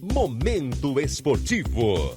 Momento Esportivo.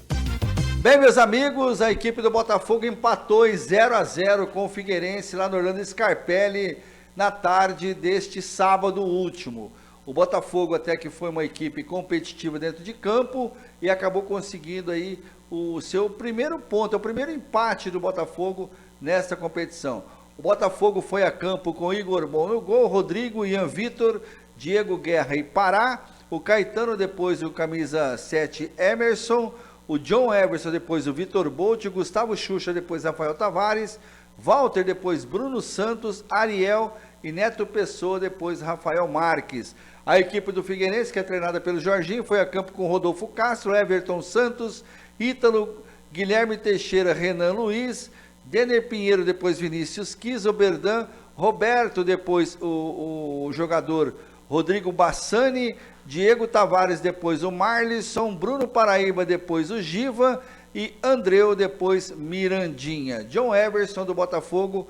Bem, meus amigos, a equipe do Botafogo empatou em 0-0 com o Figueirense lá no Orlando Scarpelli na tarde deste sábado último. O Botafogo até que foi uma equipe competitiva dentro de campo e acabou conseguindo aí o seu primeiro ponto, o primeiro empate do Botafogo nesta competição. O Botafogo foi a campo com Igor Bom no gol, Rodrigo, Ian Vitor, Diego Guerra e Pará, o Caetano depois o camisa 7 Emerson, o John Everson depois o Vitor Bolt, o Gustavo Xuxa depois Rafael Tavares, Walter depois Bruno Santos, Ariel e Neto Pessoa depois Rafael Marques. A equipe do Figueirense, que é treinada pelo Jorginho, foi a campo com Rodolfo Castro, Everton Santos, Ítalo, Guilherme Teixeira, Renan Luiz, Denner Pinheiro, depois Vinícius Kiso, Berdan, Roberto, depois o jogador Rodrigo Bassani, Diego Tavares, depois o Marlisson, Bruno Paraíba, depois o Giva e Andreu, depois Mirandinha. John Everson do Botafogo,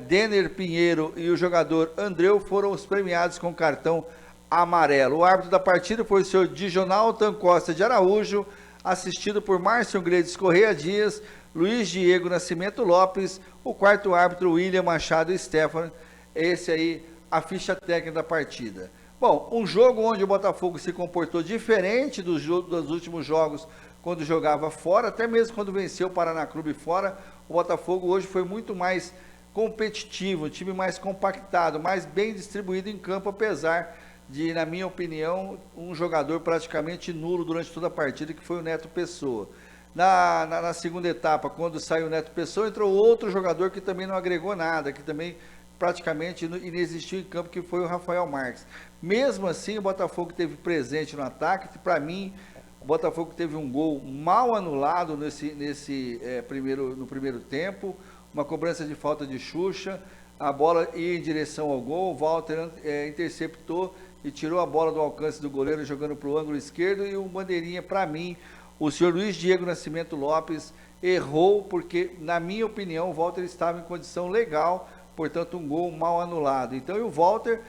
Denner Pinheiro e o jogador Andreu foram os premiados com cartão amarelo. O árbitro da partida foi o senhor Dijonaltan Costa de Araújo, assistido por Márcio Gredes Correia Dias, Luiz Diego Nascimento Lopes, o quarto árbitro William Machado Stefano. Esse aí, a ficha técnica da partida. Bom, um jogo onde o Botafogo se comportou diferente dos últimos jogos, quando jogava fora, até mesmo quando venceu o Paraná Clube fora. O Botafogo hoje foi muito mais competitivo, um time mais compactado, mais bem distribuído em campo, apesar de, na minha opinião, um jogador praticamente nulo durante toda a partida, que foi o Neto Pessoa. Na segunda etapa, quando saiu o Neto Pessoa, entrou outro jogador que também não agregou nada, que também praticamente inexistiu em campo, que foi o Rafael Marques. Mesmo assim, o Botafogo teve presente no ataque, que para mim, o Botafogo teve um gol mal anulado no primeiro tempo, uma cobrança de falta de Xuxa, a bola ia em direção ao gol, o Walter interceptou e tirou a bola do alcance do goleiro, jogando para o ângulo esquerdo, e o bandeirinha, para mim, o senhor Luiz Diego Nascimento Lopes errou, porque, na minha opinião, o Walter estava em condição legal, portanto, um gol mal anulado. Então, e o Walter,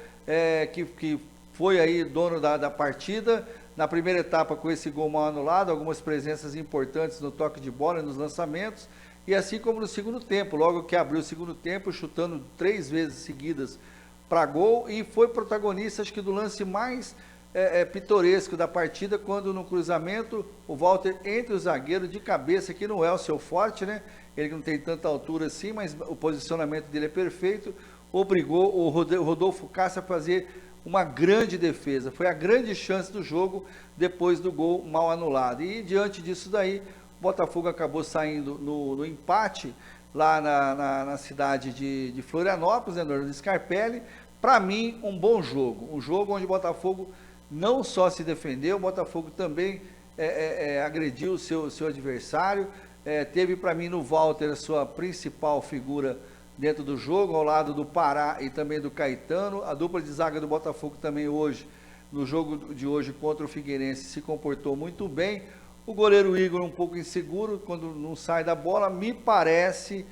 que foi aí dono da partida, na primeira etapa com esse gol mal anulado, algumas presenças importantes no toque de bola e nos lançamentos, e assim como no segundo tempo, logo que abriu o segundo tempo, chutando 3 vezes seguidas para gol, e foi protagonista, acho que do lance mais pitoresco da partida, quando no cruzamento, o Walter entre o zagueiro de cabeça, que não é o seu forte, né? Ele não tem tanta altura assim, mas o posicionamento dele é perfeito, obrigou o Rodolfo Castro a fazer uma grande defesa. Foi a grande chance do jogo depois do gol mal anulado. E diante disso daí, o Botafogo acabou saindo no empate lá na cidade de Florianópolis, né, no Orlando Scarpelli. Para mim, um bom jogo. Um jogo onde o Botafogo não só se defendeu, o Botafogo também agrediu o seu adversário. Teve para mim no Walter a sua principal figura dentro do jogo, ao lado do Pará e também do Caetano. A dupla de zaga do Botafogo também hoje, no jogo de hoje contra o Figueirense, se comportou muito bem. O goleiro Igor um pouco inseguro quando não sai da bola, me parece,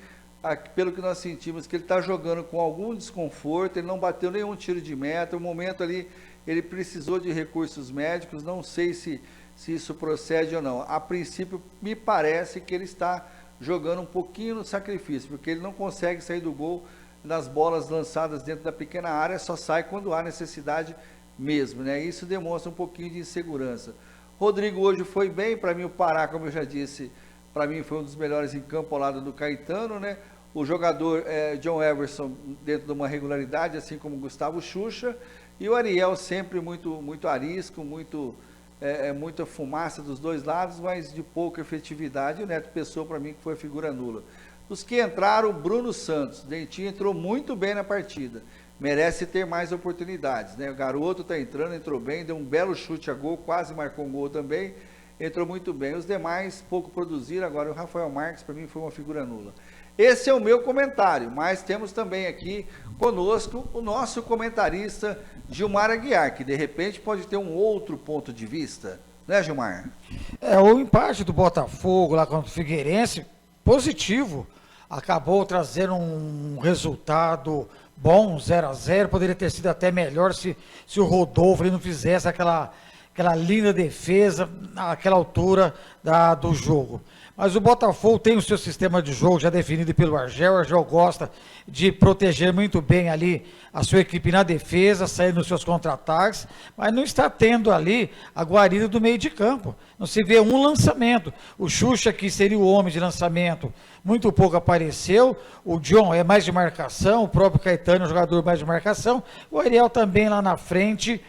pelo que nós sentimos, que ele está jogando com algum desconforto, ele não bateu nenhum tiro de meta, o momento ali ele precisou de recursos médicos, não sei se isso procede ou não. A princípio, me parece que ele está jogando um pouquinho no sacrifício, porque ele não consegue sair do gol nas bolas lançadas dentro da pequena área, só sai quando há necessidade mesmo, né? Isso demonstra um pouquinho de insegurança. Rodrigo hoje foi bem, para mim o Pará, como eu já disse, para mim foi um dos melhores em campo ao lado do Caetano, né? O jogador John Everson dentro de uma regularidade, assim como Gustavo Xuxa, e o Ariel sempre muito arisco, muita fumaça dos dois lados, mas de pouca efetividade. O Neto Pessoa, para mim, que foi a figura nula. Os que entraram, Bruno Santos. Dentinho entrou muito bem na partida. Merece ter mais oportunidades, né? O garoto está entrando, entrou bem, deu um belo chute a gol, quase marcou um gol também. Entrou muito bem. Os demais, pouco produziram. Agora, o Rafael Marques, para mim, foi uma figura nula. Esse é o meu comentário, mas temos também aqui conosco o nosso comentarista Gilmar Aguiar, que de repente pode ter um outro ponto de vista, né, Gilmar? O empate do Botafogo lá contra o Figueirense, positivo, acabou trazendo um resultado bom, 0-0, poderia ter sido até melhor se o Rodolfo ele não fizesse aquela aquela linda defesa naquela altura do jogo. Mas o Botafogo tem o seu sistema de jogo já definido pelo Argel. O Argel gosta de proteger muito bem ali a sua equipe na defesa, sair nos seus contra-ataques, mas não está tendo ali a guarida do meio de campo. Não se vê um lançamento. O Xuxa, que seria o homem de lançamento, muito pouco apareceu. O John é mais de marcação, o próprio Caetano é um jogador mais de marcação. O Ariel também lá na frente,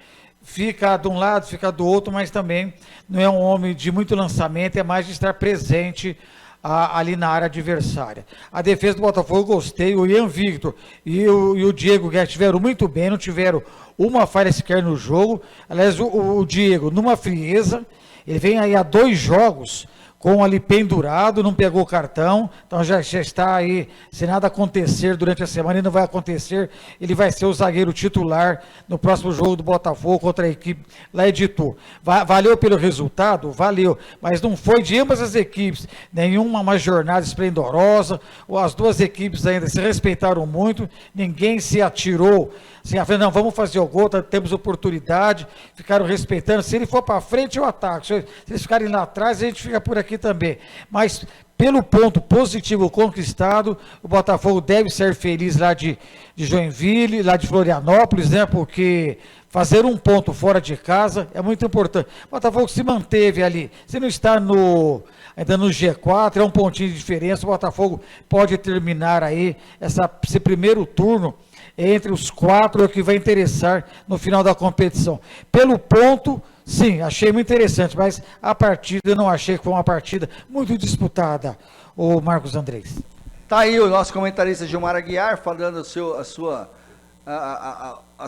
fica de um lado, fica do outro, mas também não é um homem de muito lançamento, é mais de estar presente ali na área adversária. A defesa do Botafogo eu gostei, o Ian Victor e o Diego Guerra tiveram muito bem, não tiveram uma falha sequer no jogo. Aliás, o Diego, numa frieza, ele vem aí há 2 jogos com ali pendurado, não pegou o cartão, então já está aí, se nada acontecer durante a semana, e não vai acontecer, ele vai ser o zagueiro titular no próximo jogo do Botafogo contra a equipe lá de Itu. Valeu pelo resultado? Valeu, mas não foi de ambas as equipes, nenhuma uma jornada esplendorosa, ou as duas equipes ainda se respeitaram muito, ninguém se atirou, assim, não, vamos fazer o gol, temos oportunidade, ficaram respeitando, se ele for para frente eu ataco, se eles ficarem lá atrás a gente fica por aqui também, mas pelo ponto positivo conquistado, o Botafogo deve ser feliz lá de Joinville, lá de Florianópolis, né, porque fazer um ponto fora de casa é muito importante. O Botafogo se manteve ali, se não está ainda no G4, é um pontinho de diferença, o Botafogo pode terminar aí esse primeiro turno entre os 4, é o que vai interessar no final da competição. Pelo ponto, sim, achei muito interessante, mas a partida eu não achei que foi uma partida muito disputada, o Marcos Andrés. Tá aí o nosso comentarista Gilmar Aguiar falando a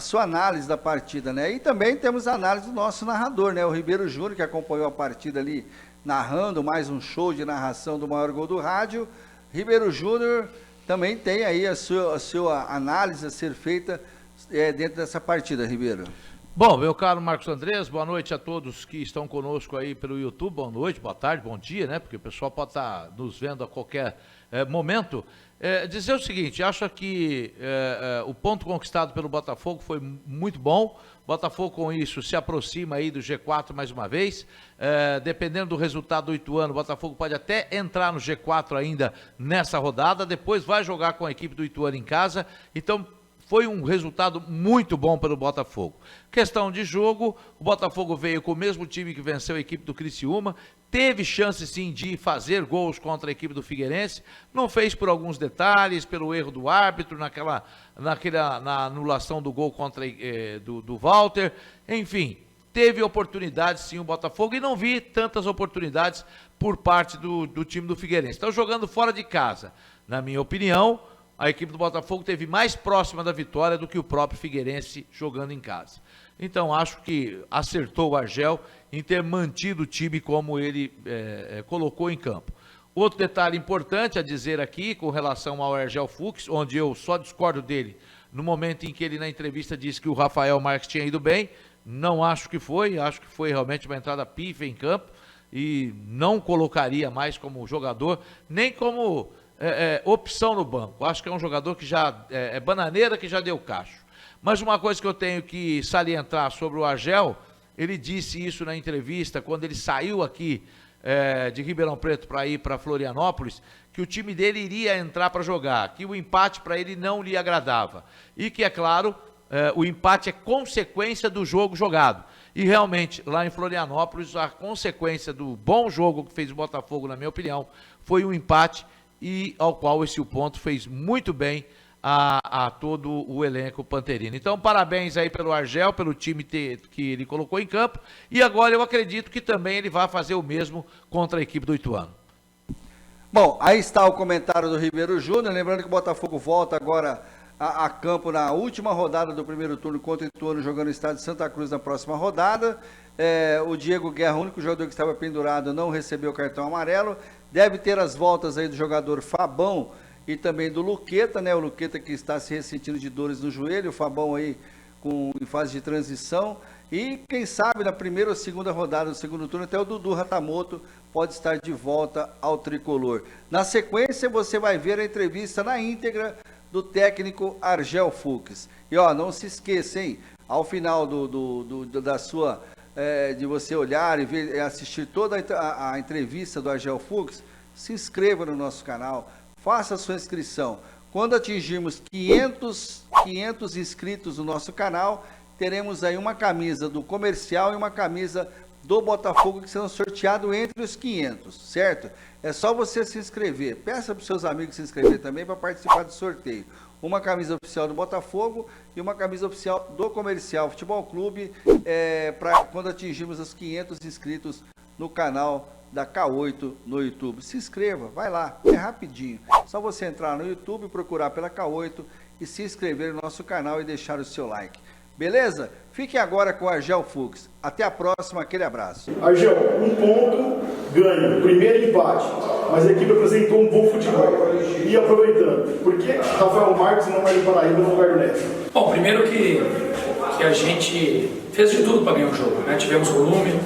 sua análise da partida, né? E também temos a análise do nosso narrador, né? O Ribeiro Júnior, que acompanhou a partida ali, narrando mais um show de narração do maior gol do rádio. Ribeiro Júnior também tem aí a sua análise a ser feita dentro dessa partida, Ribeiro. Bom, meu caro Marcos Andrés, boa noite a todos que estão conosco aí pelo YouTube, boa noite, boa tarde, bom dia, né, porque o pessoal pode estar nos vendo a qualquer momento. Dizer o seguinte, acho que o ponto conquistado pelo Botafogo foi muito bom. Botafogo com isso se aproxima aí do G4 mais uma vez, dependendo do resultado do Ituano, o Botafogo pode até entrar no G4 ainda nessa rodada, depois vai jogar com a equipe do Ituano em casa, então foi um resultado muito bom pelo Botafogo. Questão de jogo, o Botafogo veio com o mesmo time que venceu a equipe do Criciúma, teve chance sim de fazer gols contra a equipe do Figueirense, não fez por alguns detalhes, pelo erro do árbitro, na anulação do gol contra do Walter, enfim, teve oportunidades sim o Botafogo e não vi tantas oportunidades por parte do time do Figueirense. Estão jogando fora de casa, na minha opinião. A equipe do Botafogo teve mais próxima da vitória do que o próprio Figueirense jogando em casa. Então, acho que acertou o Argel em ter mantido o time como ele colocou em campo. Outro detalhe importante a dizer aqui, com relação ao Argel Fux, onde eu só discordo dele no momento em que ele na entrevista disse que o Rafael Marques tinha ido bem, não acho que foi, acho que foi realmente uma entrada pífia em campo e não colocaria mais como jogador, nem como opção no banco. Acho que é um jogador que já é bananeira, que já deu cacho. Mas uma coisa que eu tenho que salientar sobre o Argel, ele disse isso na entrevista, quando ele saiu aqui de Ribeirão Preto para ir para Florianópolis, que o time dele iria entrar para jogar, que o empate para ele não lhe agradava. E que, é claro, o empate é consequência do jogo jogado. E realmente, lá em Florianópolis, a consequência do bom jogo que fez o Botafogo, na minha opinião, foi um empate e ao qual esse ponto fez muito bem a todo o elenco panterino. Então, parabéns aí pelo Argel, pelo time que ele colocou em campo, e agora eu acredito que também ele vai fazer o mesmo contra a equipe do Ituano. Bom, aí está o comentário do Ribeiro Júnior, lembrando que o Botafogo volta agora a campo na última rodada do primeiro turno contra o Ituano, jogando no estado de Santa Cruz na próxima rodada. O Diego Guerra, o único jogador que estava pendurado, não recebeu o cartão amarelo. Deve ter as voltas aí do jogador Fabão e também do Luqueta, né? O Luqueta que está se ressentindo de dores no joelho, o Fabão aí em fase de transição. E quem sabe na primeira ou segunda rodada do segundo turno, até o Dudu Ratamoto pode estar de volta ao tricolor. Na sequência, você vai ver a entrevista na íntegra do técnico Argel Fux. E ó, não se esqueça, hein? Ao final da sua de você olhar e ver, assistir toda a entrevista do Argel Fux, se inscreva no nosso canal, faça a sua inscrição. Quando atingirmos 500 inscritos no nosso canal, teremos aí uma camisa do comercial e uma camisa do Botafogo que serão sorteados entre os 500, certo? É só você se inscrever. Peça para os seus amigos se inscrever também para participar do sorteio. Uma camisa oficial do Botafogo e uma camisa oficial do Comercial Futebol Clube, para quando atingirmos os 500 inscritos no canal da K8 no YouTube. Se inscreva, vai lá, é rapidinho. Só você entrar no YouTube, procurar pela K8 e se inscrever no nosso canal e deixar o seu like. Beleza? Fiquem agora com o Argel Fux. Até a próxima, aquele abraço. Argel, um ponto, ganho, primeiro empate, mas a equipe apresentou um bom futebol. E aproveitando, por que Rafael Marques não vai ir para Paraíba no lugar do Neto? Bom, primeiro que a gente fez de tudo para ganhar o jogo, né? Tivemos volume,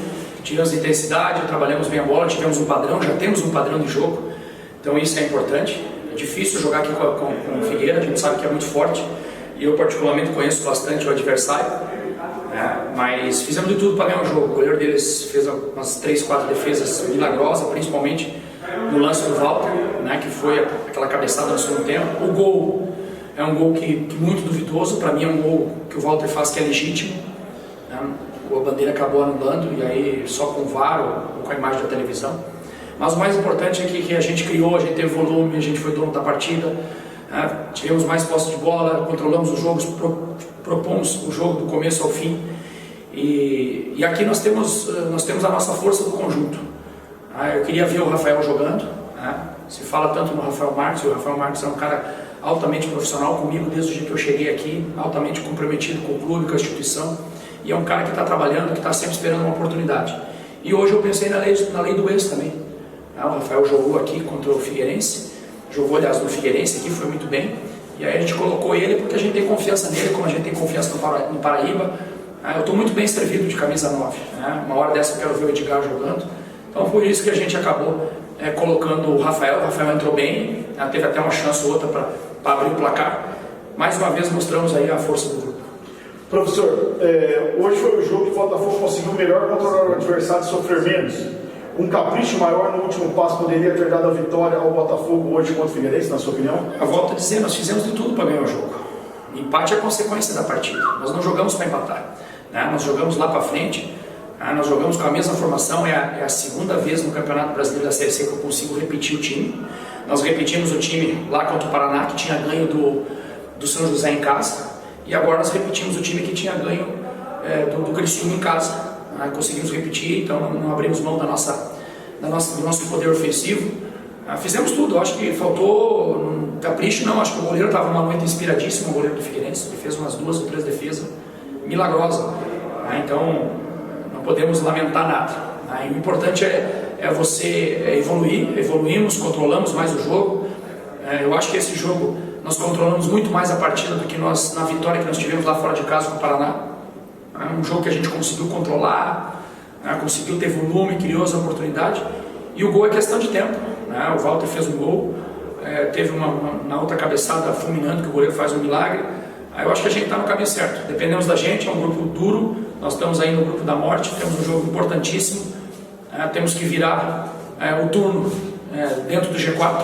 tivemos intensidade, trabalhamos bem a bola, tivemos um padrão, já temos um padrão de jogo, então isso é importante. É difícil jogar aqui com o Figueira, a gente sabe que é muito forte, e eu particularmente conheço bastante o adversário, né? Mas fizemos de tudo para ganhar o jogo. O goleiro deles fez umas 3, 4 defesas milagrosas, principalmente no lance do Walter, né? Que foi aquela cabeçada no segundo tempo. O gol é um gol que muito duvidoso, para mim é um gol que o Walter faz que é legítimo, né? A bandeira acabou anulando, e aí só com o VAR ou com a imagem da televisão. Mas o mais importante é que a gente criou, a gente teve volume, a gente foi dono da partida, né? Tivemos mais posse de bola, controlamos os jogos, propomos o jogo do começo ao fim. E aqui nós temos a nossa força do conjunto. Eu queria ver o Rafael jogando, né? Se fala tanto no Rafael Marques, e o Rafael Marques é um cara altamente profissional comigo desde o dia que eu cheguei aqui, altamente comprometido com o clube, com a instituição. E é um cara que está trabalhando, que está sempre esperando uma oportunidade. E hoje eu pensei na lei do ex também. O Rafael jogou aqui contra o Figueirense, jogou, aliás, no Figueirense aqui, foi muito bem. E aí a gente colocou ele porque a gente tem confiança nele, como a gente tem confiança no Paraíba. Eu estou muito bem servido de camisa 9. Né? Uma hora dessa eu quero ver o Edgar jogando. Então por isso que a gente acabou colocando o Rafael. O Rafael entrou bem, teve até uma chance ou outra para abrir o placar. Mais uma vez mostramos aí a força do grupo. Professor, hoje foi o jogo que o Botafogo conseguiu melhor controlar o adversário e sofrer menos. Um capricho maior no último passo poderia ter dado a vitória ao Botafogo hoje contra o Figueirense, na sua opinião? Eu volto a dizer, nós fizemos de tudo para ganhar o jogo. O empate é a consequência da partida. Nós não jogamos para empatar, né? Nós jogamos lá para frente, né? Nós jogamos com a mesma formação. É a segunda vez no Campeonato Brasileiro da Série C que eu consigo repetir o time. Nós repetimos o time lá contra o Paraná, que tinha ganho do São José em casa. E agora nós repetimos o time que tinha ganho do Criciúma em casa. Conseguimos repetir, então não abrimos mão do nosso poder ofensivo. Fizemos tudo, acho que faltou capricho, não, acho que o goleiro estava numa noite inspiradíssima, o goleiro do Figueirense, ele fez umas 2 ou 3 defesas milagrosas, então não podemos lamentar nada. O importante é você evoluir, evoluímos, controlamos mais o jogo. Eu acho que esse jogo nós controlamos muito mais a partida do que nós na vitória que nós tivemos lá fora de casa com o Paraná. Um jogo que a gente conseguiu controlar, conseguiu ter volume, criou as oportunidades, e o gol é questão de tempo. O Walter fez um gol, teve na outra cabeçada fulminante que o goleiro faz um milagre. Eu acho que a gente está no caminho certo, dependemos da gente, é um grupo duro, nós estamos aí no grupo da morte, temos um jogo importantíssimo, temos que virar o turno dentro do G4,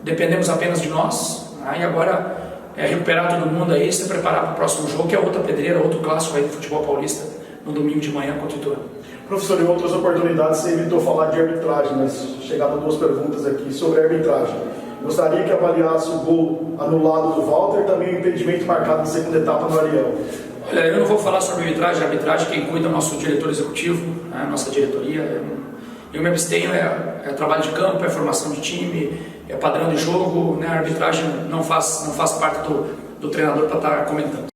dependemos apenas de nós, e agora recuperar todo mundo aí, se preparar para o próximo jogo, que é outra pedreira, outro clássico aí do futebol paulista, no domingo de manhã contra o Ituano. Professor, em outras oportunidades você evitou falar de arbitragem, mas chegaram 2 perguntas aqui sobre a arbitragem. Gostaria que avaliasse o gol anulado do Walter e também o impedimento marcado na segunda etapa no Ariel. Olha, eu não vou falar sobre arbitragem quem cuida é o nosso diretor executivo, a nossa diretoria. Eu me abstenho, é trabalho de campo, é formação de time, é padrão de jogo, né? A arbitragem não faz parte do treinador para estar comentando.